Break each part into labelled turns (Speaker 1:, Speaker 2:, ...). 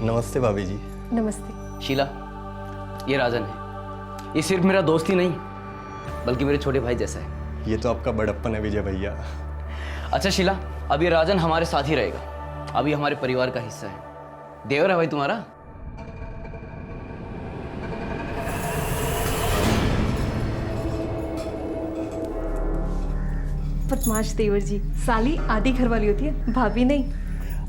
Speaker 1: नमस्ते भाभी जी।
Speaker 2: नमस्ते।
Speaker 3: शीला, ये राजन है। ये सिर्फ मेरा दोस्त ही नहीं बल्कि मेरे छोटे भाई जैसा है।
Speaker 1: ये तो आपका बड़प्पन है विजय भैया।
Speaker 3: अच्छा शीला, अब ये राजन हमारे साथ ही रहेगा। अब ये हमारे परिवार का हिस्सा है। देवर है भाई तुम्हारा।
Speaker 2: बदमाश देवर जी, साली आधी घर वाली होती है, भाभी नहीं।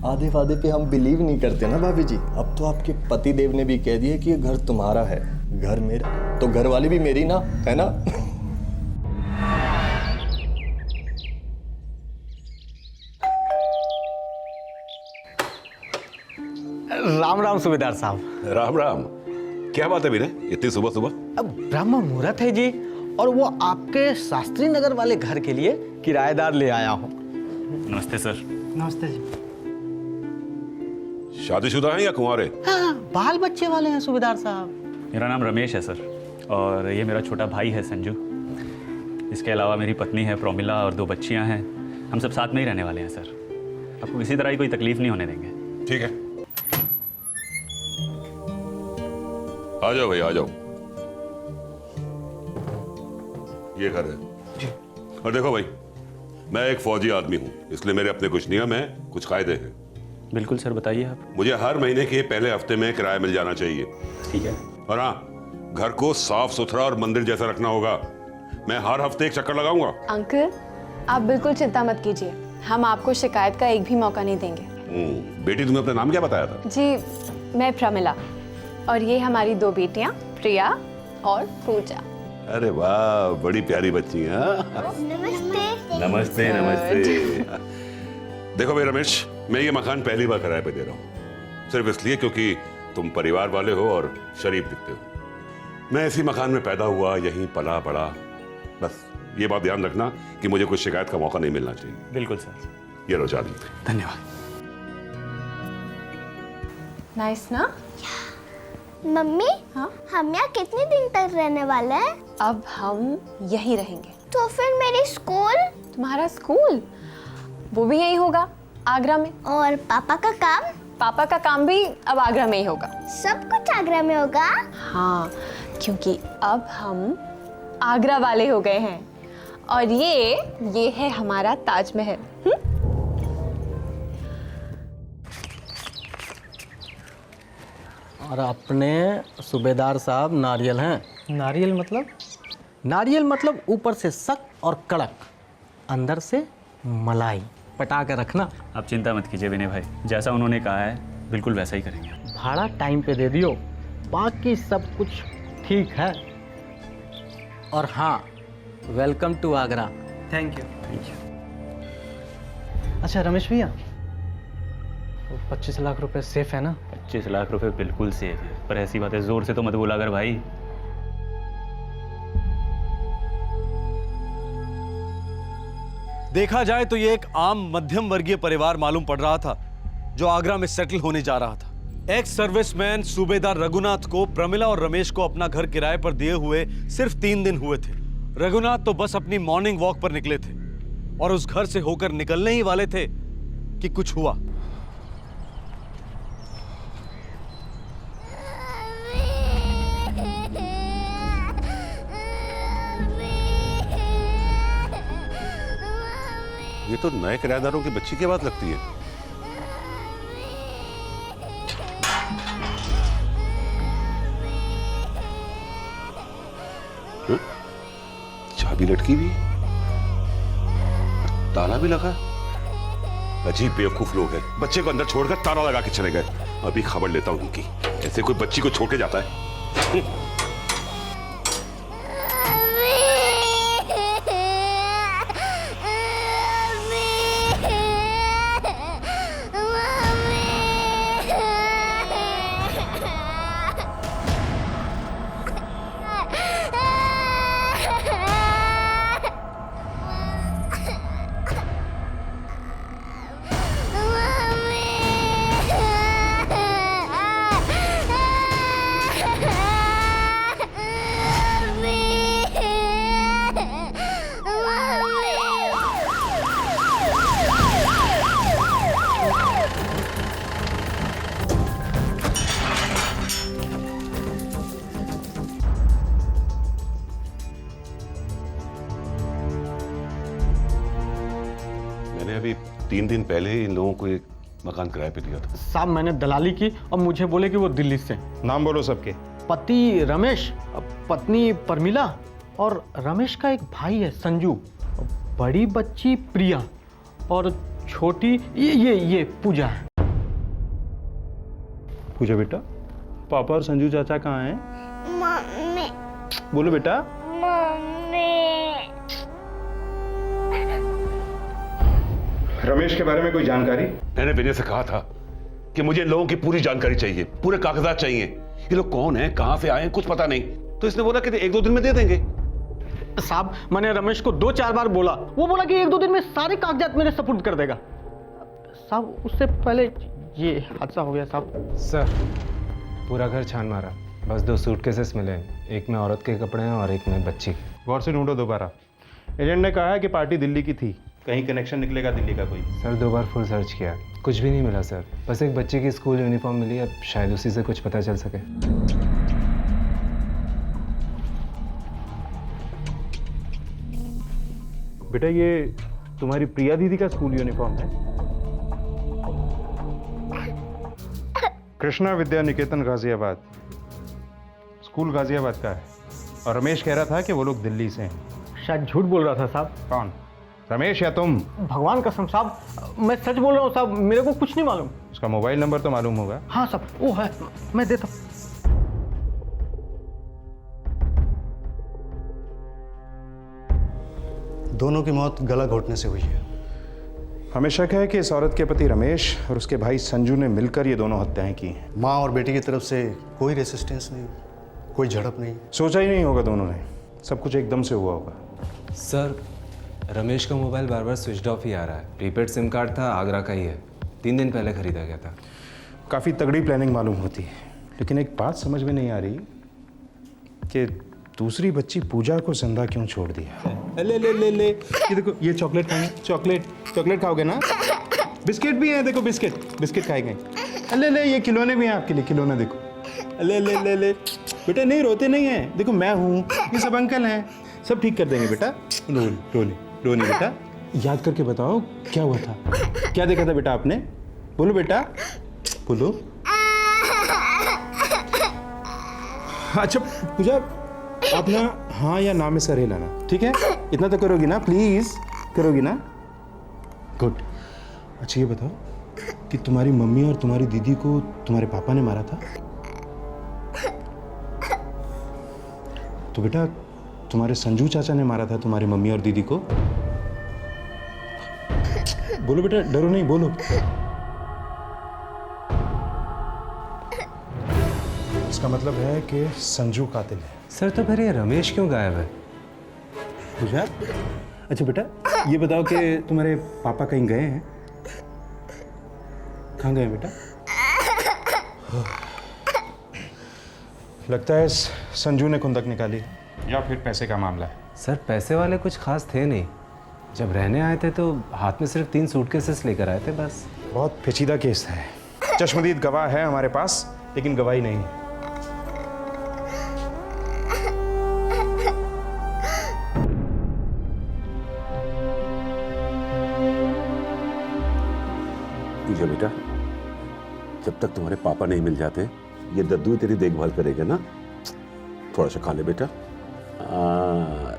Speaker 1: आधे वादे पे हम बिलीव नहीं करते ना भाभी जी। अब तो आपके पति देव ने भी कह दिया कि ये घर तुम्हारा है, घर मेरा, तो घर वाली भी मेरी ना, है ना?
Speaker 4: राम राम सूबेदार साहब।
Speaker 5: राम राम। क्या बात है विनय, इतनी सुबह सुबह?
Speaker 4: अब ब्रह्म मुहूर्त है जी, और वो आपके शास्त्री नगर वाले घर के लिए किराएदार ले आया हूँ।
Speaker 6: नमस्ते सर।
Speaker 4: नमस्ते जी।
Speaker 5: शादीशुदा हैं या कुंवारे?
Speaker 4: हाँ, बाल बच्चे वाले हैं सूबेदार साहब।
Speaker 6: मेरा नाम रमेश है सर, और ये मेरा छोटा भाई है संजू। इसके अलावा मेरी पत्नी है प्रोमिला और 2 बच्चियां हैं। हम सब साथ में ही रहने वाले हैं सर। आपको किसी तरह की कोई तकलीफ नहीं होने देंगे।
Speaker 5: ठीक है, आ जाओ भाई, आ जाओ। ये घर है। और देखो भाई, मैं एक फौजी आदमी हूं, इसलिए मेरे अपने कुछ नियम हैं, कुछ कायदे हैं।
Speaker 6: बिल्कुल सर, बताइए आप।
Speaker 5: मुझे हर महीने के पहले हफ्ते में किराया मिल जाना चाहिए।
Speaker 6: ठीक है।
Speaker 5: और हाँ, घर को साफ सुथरा और मंदिर जैसा रखना होगा। मैं हर हफ्ते एक चक्कर लगाऊंगा।
Speaker 7: अंकल, आप बिल्कुल चिंता मत कीजिए, हम आपको शिकायत का एक भी मौका नहीं देंगे।
Speaker 5: बेटी, तुम्हें अपना नाम क्या बताया था?
Speaker 7: जी, मैं प्रमिला, और ये हमारी 2 बेटियां प्रिया और पूजा।
Speaker 5: अरे वाह, बड़ी प्यारी बच्ची है। नमस्ते नमस्ते। देखो भाई रमेश, मैं ये मकान पहली बार किराए पे दे रहा हूँ, सिर्फ इसलिए क्योंकि तुम परिवार वाले हो और शरीफ दिखते हो। मैं इसी मकान में पैदा हुआ, यहीं पला बड़ा। बस ये बात ध्यान रखना कि मुझे कोई शिकायत का मौका नहीं मिलना चाहिए।
Speaker 6: बिल्कुल सर।
Speaker 5: ये लो चाबी।
Speaker 6: धन्यवाद।
Speaker 7: नाइस ना?
Speaker 8: मम्मी,
Speaker 7: हाँ?
Speaker 8: हम यहाँ कितने दिन तक रहने वाले हैं?
Speaker 7: अब हम यहीं रहेंगे।
Speaker 8: तो फिर मेरी स्कूल?
Speaker 7: तुम्हारा स्कूल वो भी यहीं होगा, आगरा में।
Speaker 8: और पापा का काम?
Speaker 7: पापा का काम भी अब आगरा में ही होगा।
Speaker 8: सब कुछ आगरा में होगा?
Speaker 7: हाँ, क्योंकि अब हम आगरा वाले हो गए हैं। और ये है हमारा ताजमहल।
Speaker 4: और अपने सूबेदार साहब नारियल हैं।
Speaker 9: नारियल मतलब?
Speaker 4: नारियल मतलब ऊपर से सख्त और कड़क, अंदर से मलाई। पटा के रखना।
Speaker 6: आप चिंता मत कीजिए विनय भाई, जैसा उन्होंने कहा है बिल्कुल वैसा ही करेंगे।
Speaker 4: भाड़ा टाइम पे दे दियो, बाकी सब कुछ ठीक है। और हाँ, welcome to Agra.
Speaker 9: Thank you.
Speaker 6: Thank you.
Speaker 9: अच्छा रमेश भैया, 25 लाख रुपए सेफ है ना?
Speaker 6: 25 लाख रुपए बिल्कुल सेफ है, पर ऐसी बातें जोर से तो मत बोला कर भाई।
Speaker 10: देखा जाए तो ये एक आम मध्यम वर्गीय परिवार मालूम पड़ रहा था जो आगरा में सेटल होने जा रहा था। एक्स सर्विसमैन सूबेदार रघुनाथ को प्रमिला और रमेश को अपना घर किराए पर दिए हुए सिर्फ 3 दिन हुए थे। रघुनाथ तो बस अपनी मॉर्निंग वॉक पर निकले थे और उस घर से होकर निकलने ही वाले थे कि कुछ हुआ।
Speaker 5: ये तो नए किराएदारों की बच्ची की बात लगती है। चाबी लटकी भी, ताला भी लगा। अजीब बेवकूफ लोग हैं, बच्चे को अंदर छोड़कर ताला लगा के चले गए। अभी खबर लेता हूं उनकी, ऐसे कोई बच्ची को छोड़ के जाता है? 3 दिन पहले ही इन लोगों को एक मकान किराए पे दिया था।
Speaker 4: साहब मैंने दलाली की और मुझे बोले कि वो दिल्ली से।
Speaker 11: नाम बोलो सबके।
Speaker 4: पति रमेश, पत्नी परमिला और रमेश का एक भाई है संजू, बड़ी बच्ची प्रिया और छोटी ये पूजा है।
Speaker 11: पूजा बेटा, पापा और संजू चाचा कहाँ हैं?
Speaker 8: मम्मी।
Speaker 11: बोलो बेटा।
Speaker 8: मम्मी।
Speaker 11: रमेश के बारे में कोई जानकारी?
Speaker 5: मैंने विनय से कहा था कि मुझे इन लोगों की पूरी जानकारी चाहिए, पूरे कागजात चाहिए। ये लोग कौन हैं, कहां से आए हैं, कुछ पता नहीं। तो इसने बोला कि 1-2 दिन में दे देंगे।
Speaker 4: साहब मैंने रमेश को 2-4 बार बोला, वो बोला कि 1-2 दिन में सारे कागजात मेरे सपुर्द कर देगा। साहब उससे पहले ये हादसा हो गया साहब।
Speaker 12: सर पूरा घर छान मारा, बस 2 सूटकेसेस मिले, एक में औरत के कपड़े हैं और एक में बच्ची के।
Speaker 11: गौर से ढूंढो दोबारा। एजेंट ने कहा है कि पार्टी दिल्ली की थी, कहीं कनेक्शन निकलेगा दिल्ली का कोई।
Speaker 12: सर 2 बार फुल सर्च किया, कुछ भी नहीं मिला सर। बस एक बच्चे की स्कूल यूनिफॉर्म मिली, अब शायद उसी से कुछ पता चल सके।
Speaker 11: बेटा ये तुम्हारी प्रिया दीदी का स्कूल यूनिफॉर्म है? कृष्णा विद्या निकेतन गाजियाबाद, स्कूल गाजियाबाद का है। और रमेश कह रहा था कि वो लोग दिल्ली से हैं।
Speaker 4: शायद झूठ बोल रहा था साहब।
Speaker 11: कौन, रमेश या तुम?
Speaker 4: भगवान कसम साहब, मैं सच बोल रहा हूँ साहब, मेरे को कुछ नहीं मालूम।
Speaker 11: उसका मोबाइल नंबर तो मालूम होगा?
Speaker 4: हाँ साहब वो है, मैं देता हूँ।
Speaker 13: दोनों की मौत गला घोटने से हुई है।
Speaker 11: हमें शक है कि इस औरत के पति रमेश और उसके भाई संजू ने मिलकर ये दोनों हत्याएं की हैं।
Speaker 13: माँ और बेटी की तरफ से कोई रेसिस्टेंस नहीं, कोई झड़प नहीं।
Speaker 11: सोचा ही नहीं होगा दोनों ने, सब कुछ एकदम से हुआ होगा।
Speaker 12: सर रमेश का मोबाइल बार बार स्विच ऑफ ही आ रहा है। प्रीपेड सिम कार्ड था, आगरा का ही है, 3 दिन पहले खरीदा गया था।
Speaker 11: काफ़ी तगड़ी प्लानिंग मालूम होती है, लेकिन एक बात समझ में नहीं आ रही कि दूसरी बच्ची पूजा को जिंदा क्यों छोड़ दिया। ले ले ले ले, ये देखो, ये चॉकलेट खाएंगे, चॉकलेट खाओगे ना? बिस्किट भी है, देखो बिस्किट खाएंगे। ले ले, ये खिलौने भी हैं आपके लिए, खिलौने देखो। ले ले ले ले बेटा, नहीं रोते नहीं हैं, देखो मैं हूँ, ये सब अंकल हैं, सब ठीक कर देंगे बेटा। रोनी बेटा, याद करके बताओ क्या हुआ था, क्या देखा था बेटा आपने? बोलो बेटा, बोलो। अच्छा पूजा, आप ना हाँ या ना में सर हिलाना, ठीक है? इतना तो करोगी ना, प्लीज करोगी ना? गुड। अच्छा ये बताओ कि तुम्हारी मम्मी और तुम्हारी दीदी को तुम्हारे पापा ने मारा था? तो बेटा तुम्हारे संजू चाचा ने मारा था तुम्हारी मम्मी और दीदी को? बोलो बेटा, डरो नहीं, बोलो। इसका मतलब है कि संजू कातिल है।
Speaker 12: सर तो फिर ये रमेश क्यों गायब है?
Speaker 11: पूजा, अच्छा बेटा ये बताओ कि तुम्हारे पापा कहीं गए हैं? कहाँ गए बेटा? लगता है संजू ने खुंदक निकाली, या फिर पैसे का मामला है।
Speaker 12: सर पैसे वाले कुछ खास थे नहीं, जब रहने आए थे तो हाथ में सिर्फ 3 सूटकेसेस लेकर आए थे बस।
Speaker 11: बहुत पेचीदा केस है, चश्मदीद गवाह है हमारे पास, लेकिन गवाही नहीं है।
Speaker 5: पूजा बेटा, जब तक तुम्हारे पापा नहीं मिल जाते ये दद्दू तेरी देखभाल करेगा ना। थोड़ा सा खा ले बेटा।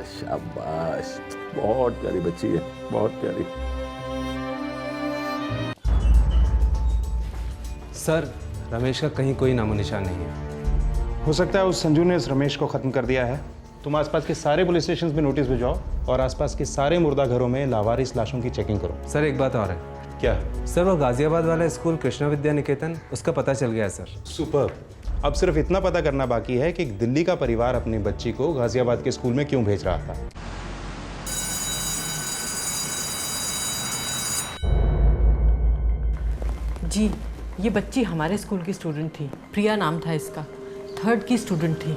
Speaker 5: शाबाश, बहुत प्यारी बच्ची है, बहुत प्यारी।
Speaker 12: सर रमेश का कहीं कोई नामो निशान नहीं है।
Speaker 11: हो सकता है उस संजू ने इस रमेश को खत्म कर दिया है। तुम आसपास के सारे पुलिस स्टेशन में नोटिस भिजवाओ और आसपास के सारे मुर्दा घरों में लावारिस लाशों की चेकिंग करो।
Speaker 12: सर एक बात और है।
Speaker 11: क्या?
Speaker 12: सर वो गाजियाबाद वाला स्कूल कृष्णा विद्या निकेतन, उसका पता चल गया है सर।
Speaker 11: सुपर। अब सिर्फ इतना पता करना बाकी है कि दिल्ली का परिवार अपनी बच्ची को गाजियाबाद के स्कूल में क्यों भेज रहा था।
Speaker 14: जी, ये बच्ची हमारे स्कूल की स्टूडेंट थी, प्रिया नाम था इसका, 3rd की स्टूडेंट थी।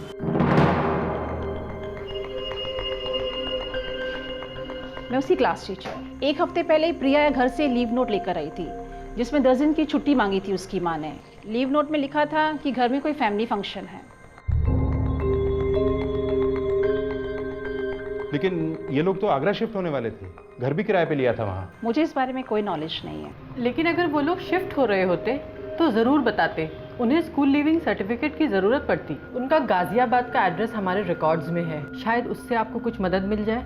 Speaker 2: मैं उसकी क्लास टीचर। 1 हफ्ते पहले प्रिया घर से लीव नोट लेकर आई थी, जिसमें 10 दिन की छुट्टी मांगी थी उसकी माँ ने। लीव नोट में लिखा था कि घर में कोई फैमिली फंक्शन है।
Speaker 11: लेकिन ये लोग तो आगरा शिफ्ट होने वाले थे, घर भी किराए पे लिया था वहाँ।
Speaker 2: मुझे इस बारे में कोई नॉलेज नहीं है।
Speaker 14: लेकिन अगर वो लोग शिफ्ट हो रहे होते तो ज़रूर बताते। उन्हें स्कूल लीविंग सर्टिफिकेट की ज़रूरत पड़ती। उनका गाजियाबाद का एड्रेस हमारे रिकॉर्ड्स में है, शायद उससे आपको कुछ मदद मिल जाए।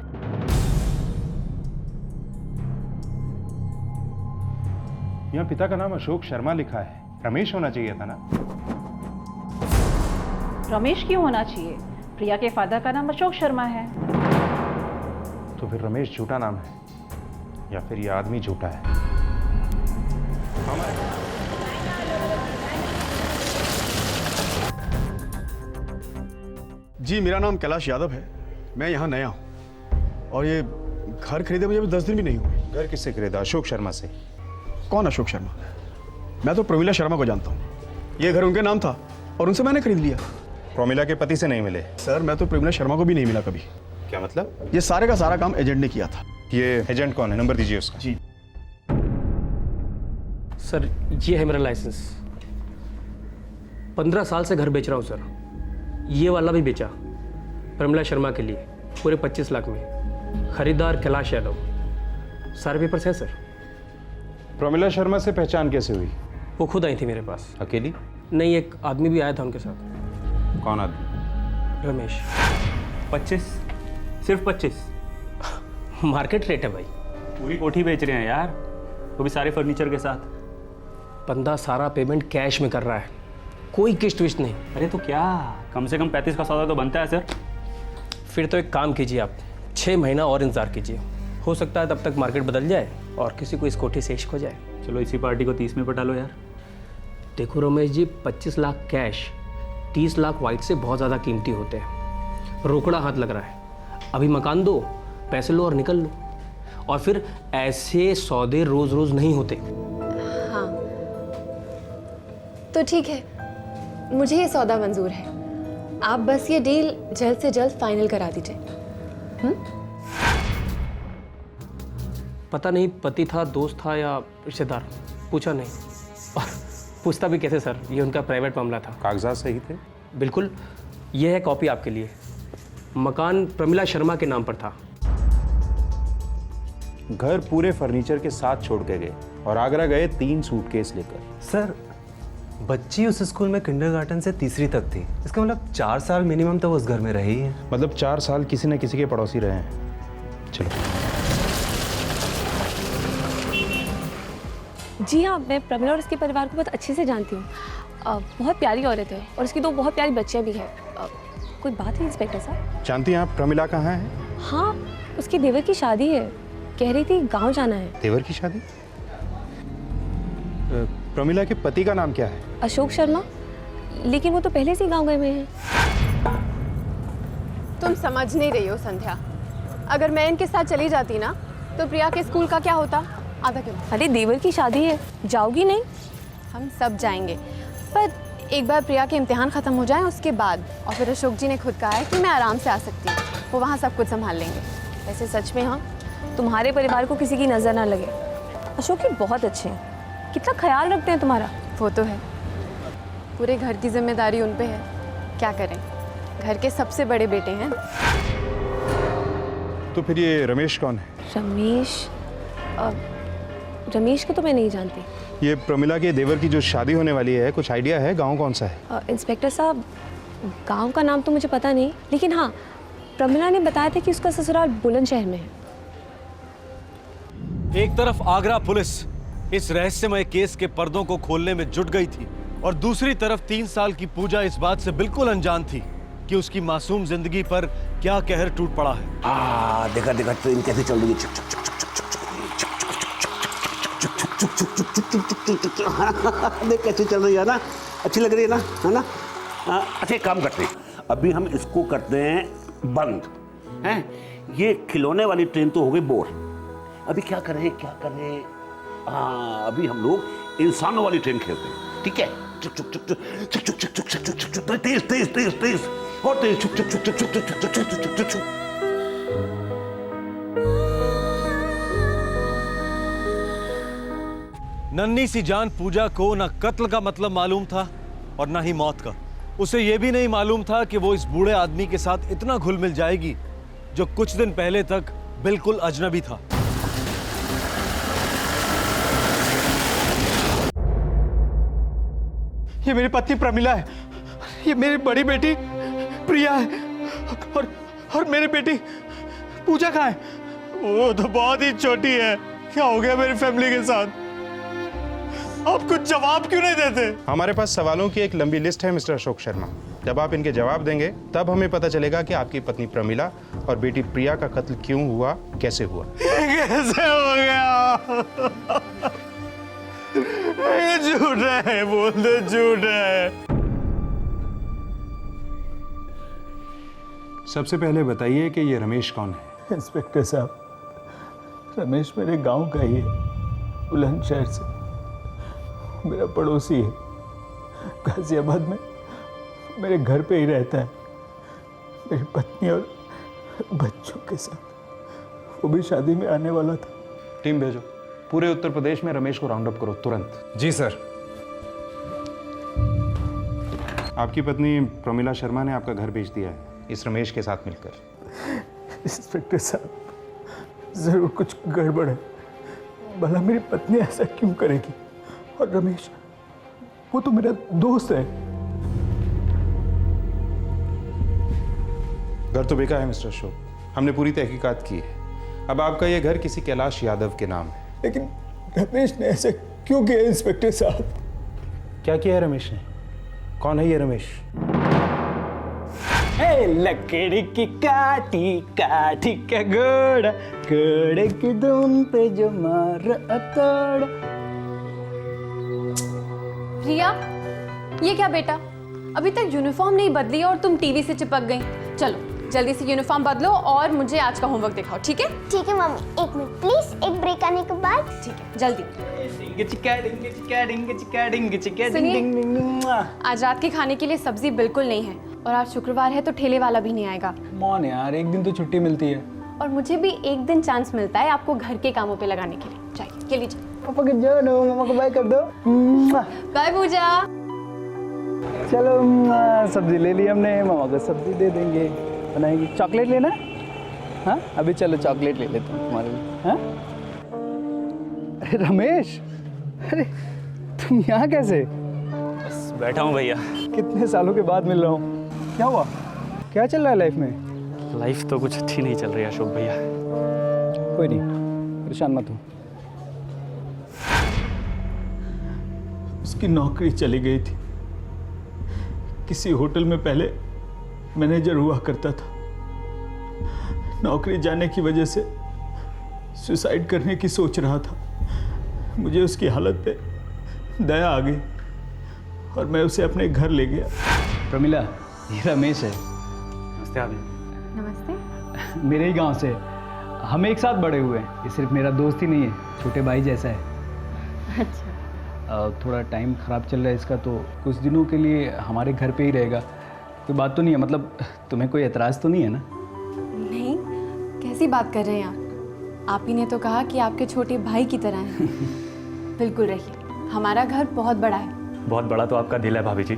Speaker 11: यहाँ पिता का नाम अशोक शर्मा लिखा है, रमेश होना चाहिए था ना?
Speaker 2: रमेश क्यों होना चाहिए? प्रिया के फादर का नाम अशोक शर्मा है।
Speaker 11: तो फिर रमेश झूठा नाम है या फिर ये आदमी झूठा है?
Speaker 13: जी, मेरा नाम कैलाश यादव है, मैं यहाँ नया हूँ और ये घर खरीदे मुझे अभी 10 दिन भी नहीं हुए।
Speaker 11: घर किससे खरीदा? अशोक शर्मा से।
Speaker 13: कौन अशोक शर्मा? मैं तो प्रमिला शर्मा को जानता हूँ। ये घर उनके नाम था और उनसे मैंने खरीद लिया।
Speaker 11: प्रमिला के पति से नहीं मिले?
Speaker 13: सर, मैं तो प्रमिला शर्मा को भी नहीं मिला कभी।
Speaker 11: क्या मतलब?
Speaker 13: ये सारे का सारा काम एजेंट ने किया था।
Speaker 11: ये एजेंट कौन है? नंबर दीजिए उसका।
Speaker 13: जी
Speaker 15: सर, ये है मेरा लाइसेंस। 15 साल से घर बेच रहा हूँ सर। ये वाला भी बेचा प्रमिला शर्मा के लिए, पूरे 25 लाख में। खरीदार कैलाश यादव। सारे पेपर्स हैं सर।
Speaker 11: प्रमिला शर्मा से पहचान कैसे हुई?
Speaker 15: वो खुद आई थी मेरे पास।
Speaker 11: अकेली?
Speaker 15: नहीं, एक आदमी भी आया था उनके साथ।
Speaker 11: कौन आदमी?
Speaker 15: रमेश।
Speaker 6: 25? सिर्फ 25?
Speaker 15: मार्केट रेट है भाई।
Speaker 6: पूरी कोठी बेच रहे हैं यार, वो भी सारे फर्नीचर के साथ।
Speaker 15: बंदा सारा पेमेंट कैश में कर रहा है, कोई किश्त विश्त नहीं।
Speaker 6: अरे तो क्या, कम से कम 35 का सौदा तो बनता है सर।
Speaker 15: फिर तो एक काम कीजिए, आप 6 महीना और इंतजार कीजिए। हो सकता है तब तक मार्केट बदल जाए और किसी को इस कोठी से इश्क हो जाए।
Speaker 6: चलो इसी पार्टी को 30 में पटा लो यार।
Speaker 15: देखो रमेश जी, 25 लाख कैश 30 लाख वाइट से बहुत ज़्यादा कीमती होते हैं। रोकड़ा हाथ लग रहा है। अभी मकान दो, पैसे लो और निकल लो। और फिर ऐसे सौदे रोज रोज नहीं होते।
Speaker 7: हाँ, तो ठीक है, मुझे ये सौदा मंजूर है। आप बस ये डील जल्द से जल्द फाइनल करा दीजिए।
Speaker 15: पता नहीं पति था, दोस्त था या रिश्तेदार, पूछा नहीं। और पूछता भी कैसे सर, ये उनका प्राइवेट मामला था।
Speaker 11: कागजात सही थे?
Speaker 15: बिल्कुल। ये है कॉपी आपके लिए। मकान प्रमिला शर्मा के नाम पर था।
Speaker 11: घर पूरे फर्नीचर के साथ छोड़ के गए और आगरा गए 3 सूटकेस लेकर।
Speaker 12: सर, बच्ची उस स्कूल में किंडरगार्टन से तीसरी तक थी। इसका मतलब 4 साल मिनिमम तो वो उस घर में रही है।
Speaker 11: मतलब 4 साल किसी न किसी के पड़ोसी रहे हैं। चलो।
Speaker 7: जी हाँ, मैं प्रमिला और इसके परिवार को बहुत अच्छे से जानती हूँ। बहुत प्यारी औरत है और उसकी 2 बहुत प्यारी बच्चियाँ भी हैं। कोई बात है इंस्पेक्टर साहब?
Speaker 11: जानती हैं आप प्रमिला कहाँ है?
Speaker 7: हाँ, उसके देवर की शादी है, कह रही थी गांव जाना है।
Speaker 11: देवर की शादी? प्रमिला के पति का नाम क्या है?
Speaker 7: अशोक शर्मा, लेकिन वो तो पहले से ही गांव गए हुए हैं।
Speaker 16: तुम समझ नहीं रही हो संध्या। अगर मैं इनके साथ चली जाती ना तो प्रिया के स्कूल का क्या होता? आधा किलो।
Speaker 7: अरे देवर की शादी है, जाओगी नहीं?
Speaker 16: हम सब जाएंगे, पर एक बार प्रिया के इम्तिहान ख़त्म हो जाए उसके बाद। और फिर अशोक जी ने खुद कहा है कि मैं आराम से आ सकती हूँ, वो वहाँ सब कुछ संभाल लेंगे।
Speaker 7: वैसे सच में हाँ, तुम्हारे परिवार को किसी की नज़र ना लगे। अशोक जी बहुत अच्छे हैं, कितना ख्याल रखते हैं तुम्हारा।
Speaker 16: वो तो है, पूरे घर की जिम्मेदारी उन पे है। क्या करें, घर के सबसे बड़े बेटे हैं।
Speaker 11: तो फिर ये रमेश कौन है?
Speaker 7: रमेश को तो मैं नहीं जानती।
Speaker 11: ये प्रमिला के देवर की जो शादी होने वाली है, कुछ आइडिया है गांव कौन सा है?
Speaker 7: इंस्पेक्टर साहब, गांव का नाम तो मुझे पता नहीं, लेकिन हाँ, प्रमिला ने बताया था कि उसका ससुराल बुलंदशहर में है।
Speaker 10: एक तरफ आगरा पुलिस इस रहस्यमय केस के पर्दों को खोलने में जुट गई थी और दूसरी तरफ 3 साल की पूजा इस बात से बिल्कुल अनजान थी कि उसकी मासूम जिंदगी पर क्या कहर टूट पड़ा है।
Speaker 17: देखा देखा ट्रेन कैसे चल रही है। देख कैसे चल रही है ना, अच्छी लग रही है ना, अच्छा एक काम करते हैं, अभी हम इसको करते हैं बंद, हैं? ये खिलौने वाली ट्रेन तो हो गई बोर। अभी क्या करें? हाँ, अभी हम लोग इंसानों वाली ट्रेन खेलते हैं, ठीक है? चुक चुक चुक चुक चुक चुक चुक चुक चुक चुक चुक तेज तेज तेज तेज और तेज चुक चुक चुक चुक चुक चुक चुक चुक चुक चुक चुक।
Speaker 10: नन्ही सी जान पूजा को न कत्ल का मतलब मालूम था और न ही मौत का। उसे यह भी नहीं मालूम था कि वो इस बूढ़े आदमी के साथ इतना घुल मिल जाएगी जो कुछ दिन पहले तक बिल्कुल अजनबी था।
Speaker 4: ये मेरी पत्नी प्रमिला है, ये मेरी बड़ी बेटी प्रिया है, और मेरी बेटी पूजा कहाँ है? वो तो बहुत ही छोटी है। क्या हो गया मेरी फैमिली के साथ? आप कुछ जवाब क्यों नहीं देते?
Speaker 11: हमारे पास सवालों की एक लंबी लिस्ट है मिस्टर अशोक शर्मा। जब आप इनके जवाब देंगे तब हमें पता चलेगा कि आपकी पत्नी प्रमिला और बेटी प्रिया का कत्ल क्यों हुआ, कैसे हुआ।
Speaker 4: ये कैसे हो गया? ये झूठ है, बोल दो झूठ है।
Speaker 11: सबसे पहले बताइए कि ये रमेश कौन है?
Speaker 18: इंस्पेक्टर साहब, रमेश मेरे गांव का ही है, बुलंदशहर से। मेरा पड़ोसी है, गाजियाबाद में मेरे घर पे ही रहता है, मेरी पत्नी और बच्चों के साथ। वो भी शादी में आने वाला था।
Speaker 11: टीम भेजो, पूरे उत्तर प्रदेश में रमेश को राउंड अप करो तुरंत।
Speaker 12: जी सर।
Speaker 11: आपकी पत्नी प्रमिला शर्मा ने आपका घर बेच दिया है इस रमेश के साथ मिलकर।
Speaker 18: इंस्पेक्टर साहब, जरूर कुछ गड़बड़ है। भला मेरी पत्नी ऐसा क्यों करेगी? और रमेश, वो तो मेरा दोस्त है।
Speaker 11: घर तो बेका है मिस्टर अशोक, हमने पूरी तहकीकात की है। अब आपका ये घर किसी कैलाश यादव के नाम है।
Speaker 18: लेकिन रमेश ने ऐसा क्यों किया इंस्पेक्टर साहब?
Speaker 11: क्या किया है रमेश ने? कौन है ये रमेश?
Speaker 9: लकड़ी की काटी काटी का घोड़ा, घोड़े की धुन पे जो मार अतोड़।
Speaker 16: प्रिया, ये क्या बेटा, अभी तक यूनिफॉर्म नहीं बदली और तुम टीवी से चिपक गई। चलो जल्दी से यूनिफॉर्म बदलो और मुझे आज का होमवर्क दिखाओ, ठीक है?
Speaker 8: ठीक है मम्मी, एक मिनट प्लीज, एक ब्रेक आने के बाद।
Speaker 16: ठीक है, जल्दी। सुनिए, आज रात के खाने के लिए सब्जी बिल्कुल नहीं है, और आज शुक्रवार है तो ठेले वाला भी नहीं आएगा।
Speaker 9: मौन यार, एक दिन तो छुट्टी मिलती है।
Speaker 16: और मुझे भी एक दिन चांस मिलता है आपको घर के कामों पे लगाने के लिए। चाहिए के लिए
Speaker 9: पापा के जानो, मामा को बाय कर दो।
Speaker 16: बाय पूजा।
Speaker 9: चलो, सब्जी ले ली हमने, मामा को सब्जी दे देंगे, बनाएंगे। चॉकलेट लेना? हाँ, अभी चलो चॉकलेट ले लेते हैं तुम्हारे लिए। हाँ? अरे रमेश, अरे तुम यहाँ कैसे?
Speaker 6: बस बैठा हूँ भैया।
Speaker 9: कितने सालों के बाद मिल रहा हूँ। क्या हुआ? क्या चल रहा है लाइफ में?
Speaker 6: लाइफ तो कुछ अच्छी नहीं चल रही अशोक भैया।
Speaker 9: कोई नहीं, परेशान मत हो।
Speaker 18: उसकी नौकरी चली गई थी। किसी होटल में पहले मैनेजर हुआ करता था। नौकरी जाने की वजह से सुसाइड करने की सोच रहा था। मुझे उसकी हालत पे दया आ गई और मैं उसे अपने घर ले गया।
Speaker 9: प्रमिला, ये रमेश है।
Speaker 6: नमस्ते आप।
Speaker 16: नमस्ते।
Speaker 9: मेरे ही गांव से है। हम एक साथ बड़े हुए हैं। ये सिर्फ मेरा दोस्त ही नहीं है, छोटे भाई जैसा है।
Speaker 16: अच्छा।
Speaker 9: थोड़ा टाइम ख़राब चल रहा है इसका, तो कुछ दिनों के लिए हमारे घर पे ही रहेगा। कोई बात तो नहीं है? मतलब तुम्हें कोई एतराज़ तो नहीं है ना?
Speaker 16: नहीं, कैसी बात कर रहे हैं आप? आप ही ने तो कहा कि आपके छोटे भाई की तरह हैं। बिल्कुल रहिए, हमारा घर बहुत बड़ा है।
Speaker 6: बहुत बड़ा तो आपका दिल है भाभी जी।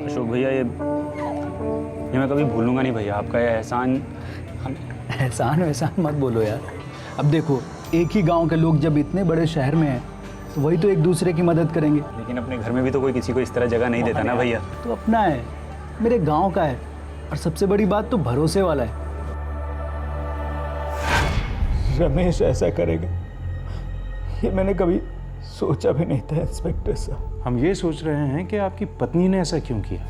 Speaker 6: अशोक भैया, ये मैं कभी भूलूंगा नहीं भैया, आपका ये एहसान।
Speaker 9: एहसान वैसान मत बोलो यार। अब देखो, एक ही गांव के लोग जब इतने बड़े शहर में हैं तो वही तो एक दूसरे की मदद करेंगे।
Speaker 6: लेकिन अपने घर में भी तो कोई किसी को इस तरह जगह नहीं देता ना भैया।
Speaker 9: तो अपना है, मेरे गांव का है, और सबसे बड़ी बात तो भरोसे वाला है।
Speaker 18: रमेश ऐसा करेगा, ये मैंने कभी सोचा भी नहीं था इंस्पेक्टर साहब।
Speaker 11: हम ये सोच रहे हैं कि आपकी पत्नी ने ऐसा क्यों किया?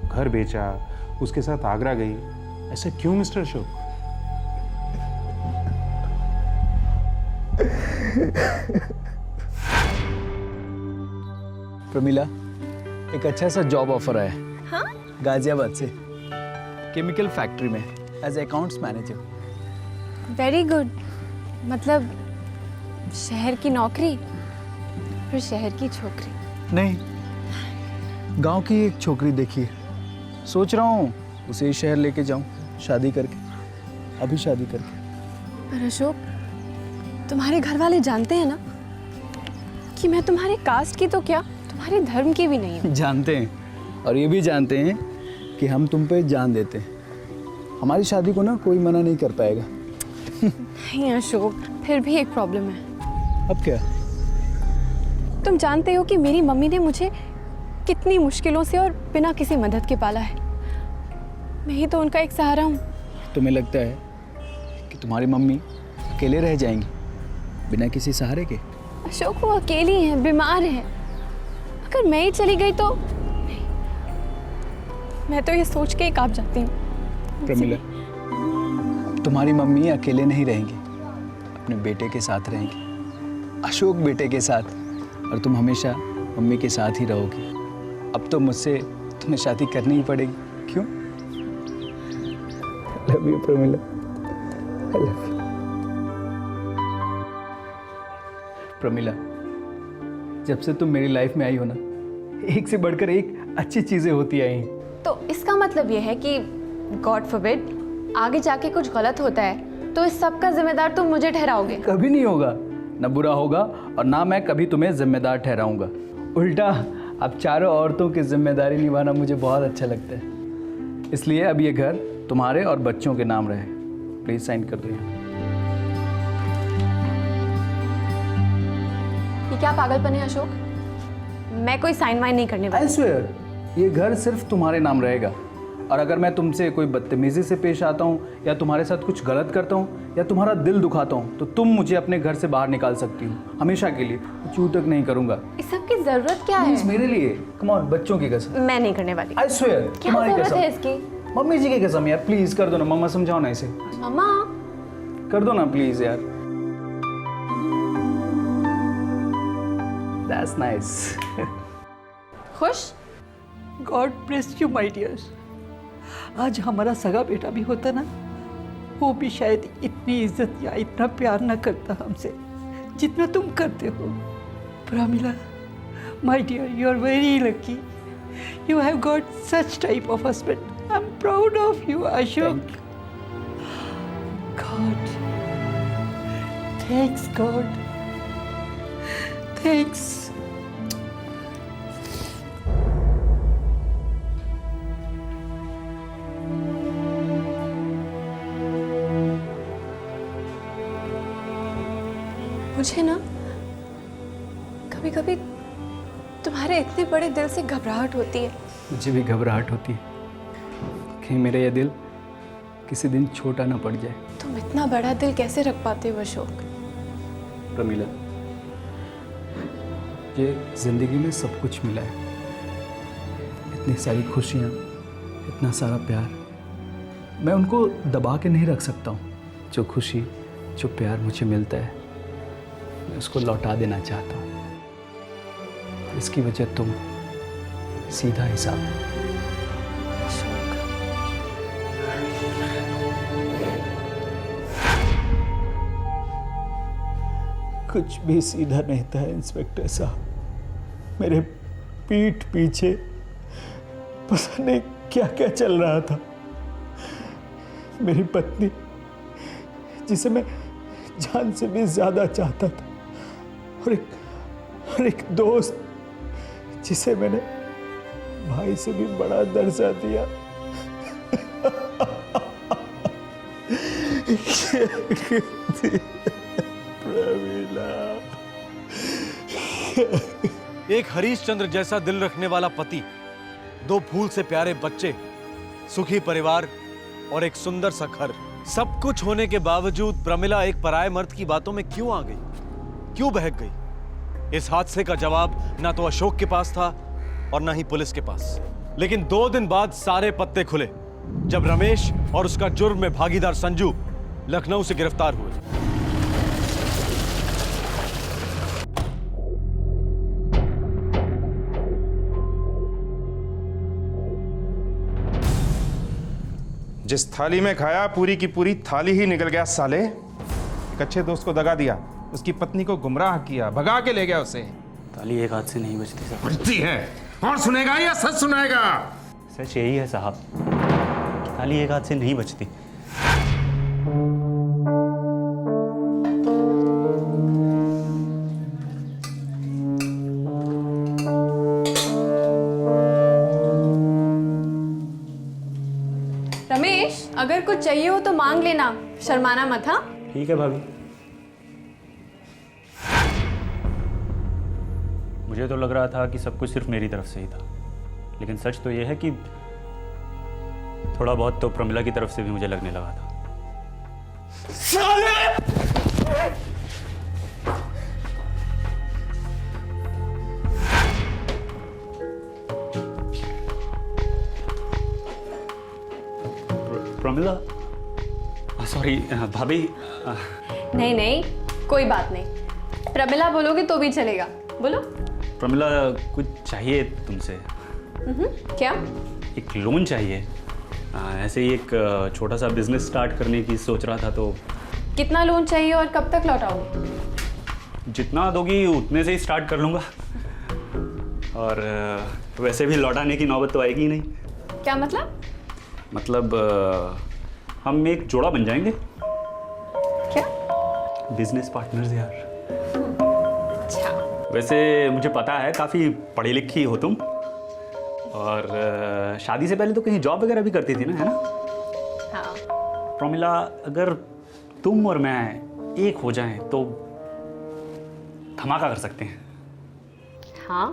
Speaker 11: घर बेचा, उसके साथ आगरा गई, ऐसा क्यों मिस्टर अशोक?
Speaker 9: प्रमिला, एक अच्छा सा जॉब ऑफर आया।
Speaker 16: हाँ?
Speaker 9: गाजियाबाद से, केमिकल फैक्ट्री में as accounts manager.
Speaker 16: Very good. मतलब शहर की नौकरी, फिर शहर की छोकरी?
Speaker 9: नहीं, गांव की एक छोकरी देखी है, सोच रहा हूँ उसे ही शहर लेके जाऊँ, शादी करके, अभी शादी करके।
Speaker 16: पर अशोक, तुम्हारे घर वाले जानते हैं ना कि मैं तुम्हारे कास्ट की तो क्या, तुम्हारे धर्म की भी नहीं हूँ।
Speaker 9: जानते हैं, और ये भी जानते हैं कि हम तुम पे जान देते हैं। हमारी शादी को ना कोई मना नहीं कर पाएगा।
Speaker 16: नहीं अशोक, फिर भी एक प्रॉब्लम है।
Speaker 9: अब क्या?
Speaker 16: तुम जानते हो कि मेरी मम्मी ने मुझे कितनी मुश्किलों से और बिना किसी मदद के पाला है। मैं ही तो उनका एक सहारा हूँ।
Speaker 9: तुम्हें लगता है कि तुम्हारी मम्मी अकेले रह जाएंगी बिना किसी सहारे के?
Speaker 16: अशोक वो अकेली हैं, बीमार हैं। अगर मैं ही चली गई तो नहीं, मैं तो ये सोच के ही कांप जाती हूँ।
Speaker 9: प्रमिला, तुम्हारी मम्मी अकेले नहीं रहेंगी, अपने बेटे के साथ रहेंगी, अशोक बेटे के साथ, और तुम हमेशा मम्मी के साथ ही रहोगी। अब तो मुझसे तुम्हें शादी करनी ही पड़ेगी, क्यों? I love you, Pramila. I love you। Pramila, जब से तुम मेरी लाइफ में आई हो ना, एक से बढ़कर एक अच्छी चीजें होती आई हैं।
Speaker 16: तो इसका मतलब ये है कि गॉड फॉरबिड आगे जाके कुछ गलत होता है तो इस सब का जिम्मेदार तुम मुझे ठहराओगे?
Speaker 9: कभी नहीं होगा, न बुरा होगा और ना मैं कभी तुम्हें जिम्मेदार ठहराऊंगा। उल्टा अब चारों औरतों की जिम्मेदारी निभाना मुझे बहुत अच्छा लगता है। इसलिए अब ये घर तुम्हारे और बच्चों के नाम रहे। प्लीज साइन कर दो यहाँ।
Speaker 16: ये क्या पागलपन है अशोक? मैं कोई साइन वाइन नहीं करने वाली।
Speaker 9: I swear, ये घर सिर्फ तुम्हारे नाम रहेगा। और अगर मैं तुमसे कोई बदतमीजी से पेश आता हूँ या तुम्हारे साथ कुछ गलत करता हूँ या तुम्हारा दिल दुखाता हूँ तो तुम मुझे अपने घर से बाहर निकाल सकती हो, हमेशा के लिए। चू तक नहीं करूँगा।
Speaker 16: इस सब की जरूरत क्या है?
Speaker 9: मेरे लिए, कम ऑन, बच्चों की कसम।
Speaker 16: मैं नहीं करने वाली।
Speaker 9: I swear,
Speaker 16: क्या
Speaker 9: तुम्हारी
Speaker 16: जरूरत
Speaker 9: कसम।
Speaker 16: है इसकी?
Speaker 9: मम्मी जी की कसम यार, प्लीज कर दो ना। मम्मा समझाओ ना इसे।
Speaker 16: मम्मा
Speaker 9: कर दो ना प्लीज यार। That's nice।
Speaker 16: खुश?
Speaker 19: God bless you my dear. आज हमारा सगा बेटा भी होता ना, वो भी शायद इतनी इज्जत या इतना प्यार ना करता हमसे जितना तुम करते हो। Pramila, my dear, you are very lucky. You have got such type of husband. I am proud of you Ashok. God, thanks god, thanks.
Speaker 16: मुझे ना कभी कभी तुम्हारे इतने बड़े दिल से घबराहट होती है।
Speaker 9: मुझे भी घबराहट होती है कहीं मेरा यह दिल किसी दिन छोटा ना पड़ जाए।
Speaker 16: तुम इतना बड़ा दिल कैसे रख पाते हो अशोक?
Speaker 9: प्रमिला, ये जिंदगी में सब कुछ मिला है, इतनी सारी खुशियाँ, इतना सारा प्यार, मैं उनको दबा के नहीं रख सकता हूँ। जो खुशी, जो प्यार मुझे मिलता है, मैं उसको लौटा देना चाहता हूँ। इसकी वजह तुम, सीधा हिसाब है। कुछ भी सीधा नहीं था इंस्पेक्टर साहब। मेरे पीठ पीछे पता नहीं क्या क्या चल रहा था। मेरी पत्नी, जिसे मैं जान से भी ज्यादा चाहता था, और एक दोस्त जिसे मैंने भाई से भी बड़ा दर्जा दिया।
Speaker 10: एक हरीशचंद्र जैसा दिल रखने वाला पति, दो फूल से प्यारे बच्चे, सुखी परिवार और एक सुंदर सा घर, सब कुछ होने के बावजूद प्रमिला एक पराये मर्द की बातों में क्यों आ गई, क्यों बहक गई? इस हादसे का जवाब ना तो अशोक के पास था और ना ही पुलिस के पास। लेकिन 2 दिन बाद सारे पत्ते खुले जब रमेश और उसका जुर्म में भागीदार संजू लखनऊ से गिरफ्तार हुए।
Speaker 11: जिस थाली में खाया पूरी की पूरी थाली ही निकल गया साले। एक अच्छे दोस्त को दगा दिया, उसकी पत्नी को गुमराह किया, भगा के ले गया उसे।
Speaker 6: ताली एक हाथ से नहीं बजती साहब।
Speaker 11: बजती है। कौन सुनेगा या सच सुनाएगा?
Speaker 6: सच यही है साहब, ताली एक हाथ से नहीं बजती।
Speaker 16: अगर कुछ चाहिए हो तो मांग लेना, शर्माना मत। हाँ
Speaker 6: ठीक है भाभी। मुझे तो लग रहा था कि सब कुछ सिर्फ मेरी तरफ से ही था, लेकिन सच तो ये है कि थोड़ा बहुत तो प्रमिला की तरफ से भी मुझे लगने लगा था। प्रमिला, सॉरी भाभी।
Speaker 16: नहीं नहीं, कोई बात नहीं। प्रमिला बोलोगे तो भी चलेगा, बोलो।
Speaker 6: प्रमिला, कुछ चाहिए तुमसे।
Speaker 16: क्या?
Speaker 6: एक लोन चाहिए। ऐसे ही एक छोटा सा बिजनेस स्टार्ट करने की सोच रहा था, तो
Speaker 16: कितना लोन चाहिए और कब तक लौटाओगे?
Speaker 6: जितना दोगी उतने से ही स्टार्ट कर लूँगा। और वैसे भी लौटाने की नौबत तो आएगी ही नहीं।
Speaker 16: क्या मतलब?
Speaker 6: मतलब हम एक जोड़ा बन जाएंगे।
Speaker 16: क्या?
Speaker 6: बिजनेस पार्टनर्स यार।
Speaker 16: अच्छा।
Speaker 6: वैसे मुझे पता है काफ़ी पढ़ी लिखी हो तुम, और शादी से पहले तो कहीं जॉब वगैरह भी करती थी ना, है ना?
Speaker 16: हाँ।
Speaker 6: प्रमिला, अगर तुम और मैं एक हो जाएं तो धमाका कर सकते हैं।
Speaker 16: हाँ,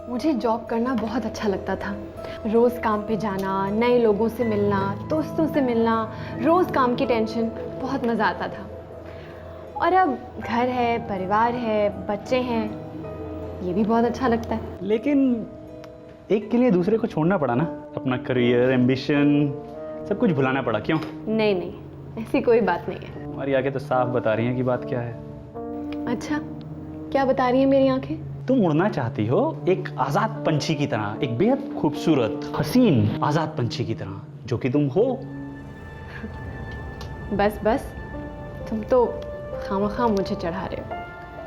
Speaker 16: मुझे जॉब करना बहुत अच्छा लगता था। रोज़ काम पे जाना, नए लोगों से मिलना, दोस्तों से मिलना, रोज़ काम की टेंशन, बहुत मज़ा आता था। और अब घर है, परिवार है, बच्चे हैं, ये भी बहुत अच्छा लगता है।
Speaker 6: लेकिन एक के लिए दूसरे को छोड़ना पड़ा ना, अपना करियर, एम्बिशन, सब कुछ भुलाना पड़ा। क्यों?
Speaker 16: नहीं नहीं, ऐसी कोई बात नहीं है।
Speaker 6: हमारी आंखें तो साफ बता रही हैं कि बात क्या है।
Speaker 16: अच्छा, क्या बता रही है मेरी आंखें?
Speaker 6: तुम उड़ना चाहती हो एक आज़ाद पंछी की तरह, एक बेहद खूबसूरत हसीन आज़ाद पंछी की तरह, जो कि तुम हो।
Speaker 16: बस बस, तुम तो खामखा मुझे चढ़ा रहे हो।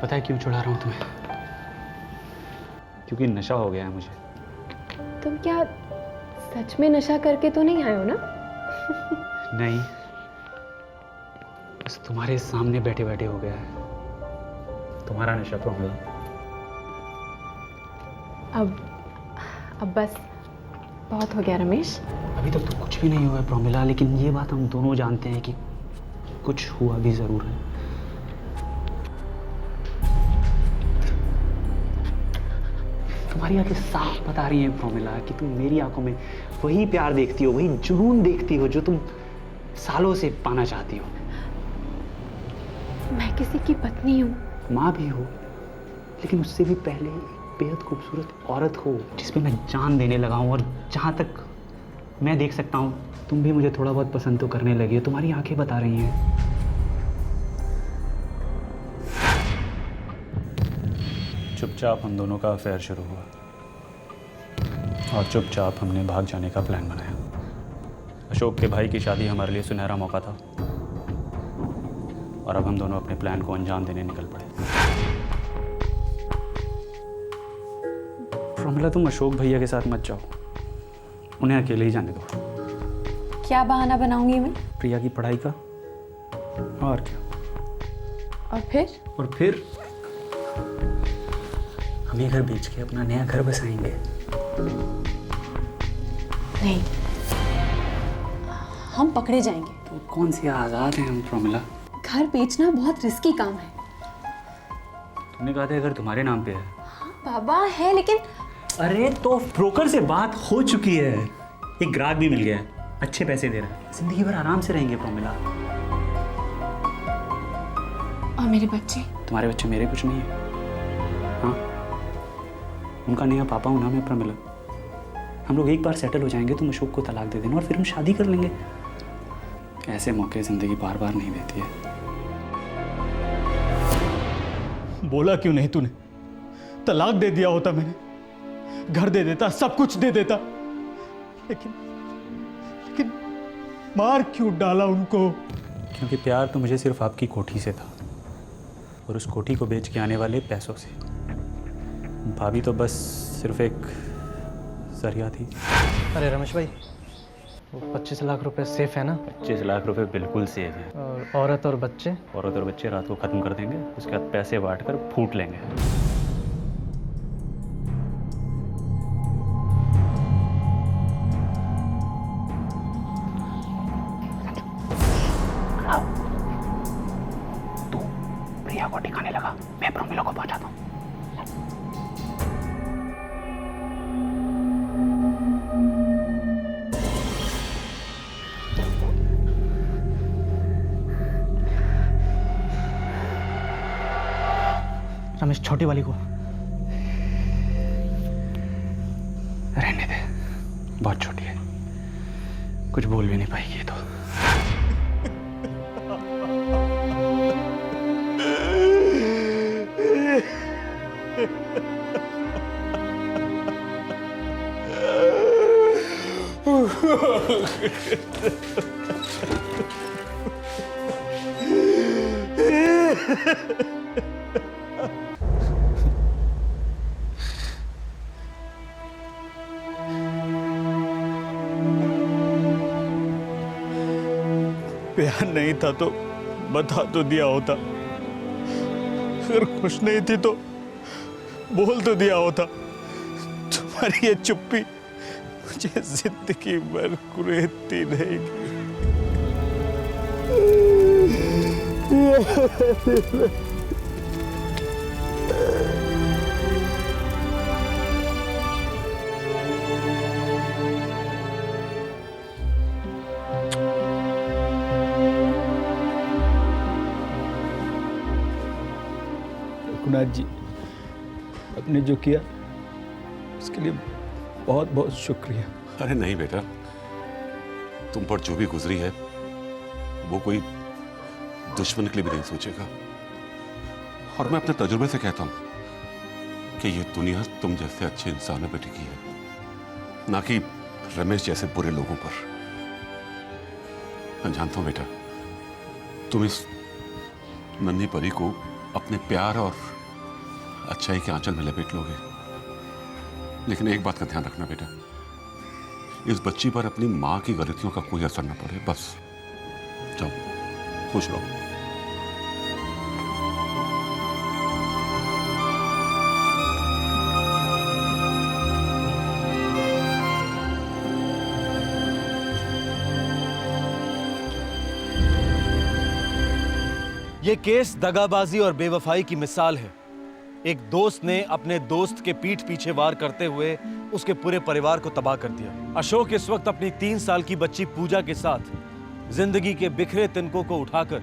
Speaker 6: पता है क्यों चढ़ा रहा हूँ तुम्हें? क्योंकि नशा हो गया है मुझे।
Speaker 16: तुम क्या सच में नशा करके तो नहीं आए हो ना?
Speaker 6: नहीं, बस तुम्हारे सामने बैठे बैठे हो गया है तुम्हारा नशा प्रमिला।
Speaker 16: अब बस बहुत हो गया रमेश।
Speaker 6: अभी तक तो कुछ भी नहीं हुआ है प्रमिला, लेकिन ये बात हम दोनों जानते हैं कि कुछ हुआ भी जरूर है। तुम्हारी आंखें साफ बता रही हैं प्रमिला कि तुम मेरी आंखों में वही प्यार देखती हो, वही जुनून देखती हो जो तुम सालों से पाना चाहती हो।
Speaker 16: मैं किसी की पत्नी हूँ,
Speaker 6: माँ भी हो, लेकिन उससे भी पहले बेहद खूबसूरत औरत हो जिसपे मैं जान देने लगा हूँ। और जहाँ तक मैं देख सकता हूँ, तुम भी मुझे थोड़ा बहुत पसंद तो करने लगी हो। तुम्हारी आंखें बता रही हैं। चुपचाप हम दोनों का अफेयर शुरू हुआ और चुपचाप हमने भाग जाने का प्लान बनाया। अशोक के भाई की शादी हमारे लिए सुनहरा मौका था, और अब हम दोनों अपने प्लान को अंजाम देने निकल पड़े। प्रमिला, तुम अशोक भैया के साथ मत जाओ, उन्हें अकेले ही जाने दो।
Speaker 16: क्या बहाना बनाऊंगी मैं?
Speaker 6: प्रिया की पढ़ाई का। और क्या?
Speaker 16: और फिर
Speaker 6: हम ये घर बेच के अपना नया घर बसाएंगे।
Speaker 16: नहीं, हम पकड़े जाएंगे।
Speaker 6: तो कौन सी आज़ाद हैं हम प्रमिला?
Speaker 16: घर बेचना बहुत रिस्की काम है।
Speaker 6: तुमने कहा था अगर तुम्हारे नाम पे है।
Speaker 16: बाबा है, लेकिन
Speaker 6: अरे तो ब्रोकर से बात हो चुकी है, एक ग्राहक भी मिल गया है, अच्छे पैसे दे रहा है, जिंदगी भर आराम से रहेंगे प्रमिला।
Speaker 16: और मेरे बच्चे?
Speaker 6: तुम्हारे बच्चे मेरे कुछ नहीं है। हाँ, उनका नया पापा हूं ना मैं प्रमिला। हम लोग एक बार सेटल हो जाएंगे, तुम अशोक को तलाक दे देना और फिर हम शादी कर लेंगे। ऐसे मौके जिंदगी बार बार नहीं देती है।
Speaker 18: बोला क्यों नहीं तूने? तलाक दे दिया होता मैंने, घर दे देता, सब कुछ दे देता, लेकिन मार क्यों डाला उनको?
Speaker 6: क्योंकि प्यार तो मुझे सिर्फ आपकी कोठी से था, और उस कोठी को बेच के आने वाले पैसों से। भाभी तो बस सिर्फ एक जरिया थी।
Speaker 3: अरे रमेश भाई, वो 25 लाख रुपए सेफ है ना?
Speaker 6: 25 लाख रुपए बिल्कुल सेफ है।
Speaker 3: और औरत और बच्चे?
Speaker 6: औरत और बच्चे रात को खत्म कर देंगे, उसके बाद पैसे बांट कर फूट लेंगे। रमेश छोटी वाली को रहने दे, बहुत छोटी है, कुछ बोल भी नहीं पाएगी ये तो।
Speaker 18: प्यार नहीं था तो बता तो दिया होता, अगर खुश नहीं थी तो बोल तो दिया होता। तुम्हारी ये चुप्पी मुझे जिंदगी भर कुरेदती रहेगी। रघुनाथ जी, आपने जो किया उसके लिए बहुत बहुत शुक्रिया।
Speaker 5: अरे नहीं बेटा, तुम पर जो भी गुजरी है वो कोई दुश्मन के लिए भी नहीं सोचेगा। और मैं अपने तजुर्बे से कहता हूं कि ये दुनिया तुम जैसे अच्छे इंसानों पर टिकी है, ना कि रमेश जैसे बुरे लोगों पर। मैं जानता हूं बेटा, तुम इस नन्ही परी को अपने प्यार और अच्छाई के आंचल में लपेट लोगे, लेकिन एक बात का ध्यान रखना बेटा, इस बच्ची पर अपनी मां की गलतियों का कोई असर न पड़े। बस जाओ, खुश रहो।
Speaker 10: ये केस दगाबाजी और बेवफाई की मिसाल है। एक दोस्त ने अपने दोस्त के पीठ पीछे वार करते हुए उसके पूरे परिवार को तबाह कर दिया। अशोक इस वक्त अपनी 3 साल की बच्ची पूजा के साथ जिंदगी के बिखरे तिनकों को उठाकर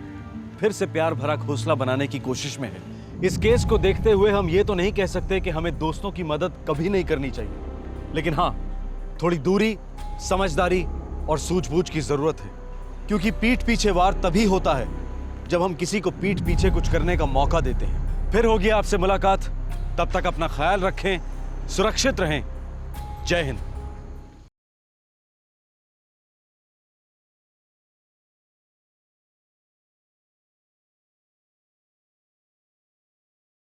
Speaker 10: फिर से प्यार भरा घोंसला बनाने की कोशिश में है। इस केस को देखते हुए हम ये तो नहीं कह सकते कि हमें दोस्तों की मदद कभी नहीं करनी चाहिए, लेकिन हाँ, थोड़ी दूरी, समझदारी और सूझबूझ की जरूरत है, क्योंकि पीठ पीछे वार तभी होता है जब हम किसी को पीठ पीछे कुछ करने का मौका देते हैं। फिर होगी आपसे मुलाकात, तब तक अपना ख्याल रखें, सुरक्षित रहें। जय हिंद।